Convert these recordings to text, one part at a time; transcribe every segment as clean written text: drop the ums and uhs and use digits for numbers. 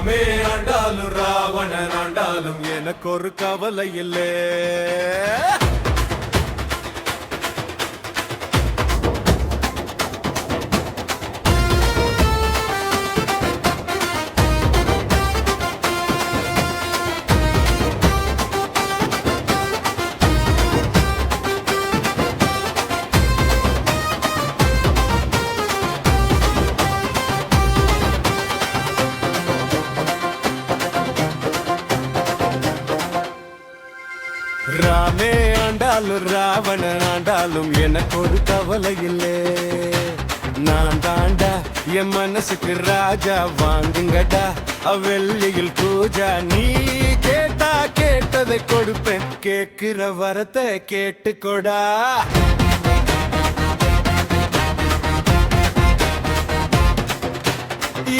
ராமே ஆண்டாலும் ராவணன் ஆண்டாலும் எனக்கு ஒரு கவலை இல்லை. ராமே ஆண்டாலும் ராவணன் ஆண்டாலும் எனக்கு ஒரு கவலை இல்லை. நான் தாண்டா என் மனசுக்கு ராஜா, வாங்குங்கடா வெள்ளியில் பூஜா. நீ கேட்டா கேட்டதை கொடுப்பேன், கேட்கிற வரத்தை கேட்டுக்கொடா.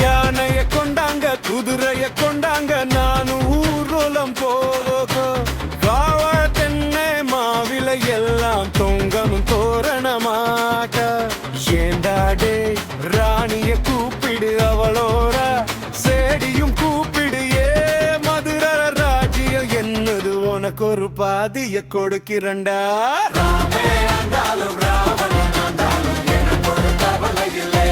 யானைய கொண்டாங்க குதிரைய கொண்டாங்க, நானும் ஊர்வலம் போக தென்னை மாவில எல்லாம் தொங்கணும் தோரணமாட்ட. ஏண்டாடே ராணிய கூப்பிடு, அவளோர சேடியும் கூப்பிடு. ஏ மதுர ராஜ்யம் என்னது, உனக்கு ஒரு பாதிய கொடுக்கிறண்டா. ராமே ஆண்டாலும் ராவணன் ஆண்டாலும் எனக்கு ஒரு கவலை இல்லை.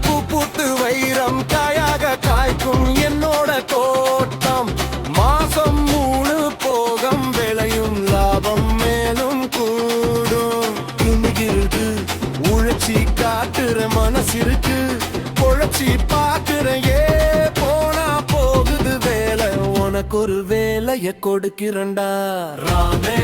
பூ பூத்து வைரம் காயாக காய்க்கும் என்னோட தோட்டம். மாசம் 3 போகம் விளையும், லாபம் மேலும் கூடும். இன்னிருக்கு உழைச்சி காட்டுற மனசிருக்கு, பொழைச்சி பாக்குற. ஏ போனா போகுது வேலை, உனக்கு ஒரு வேலைய கொடுக்கிறண்டா. ராமே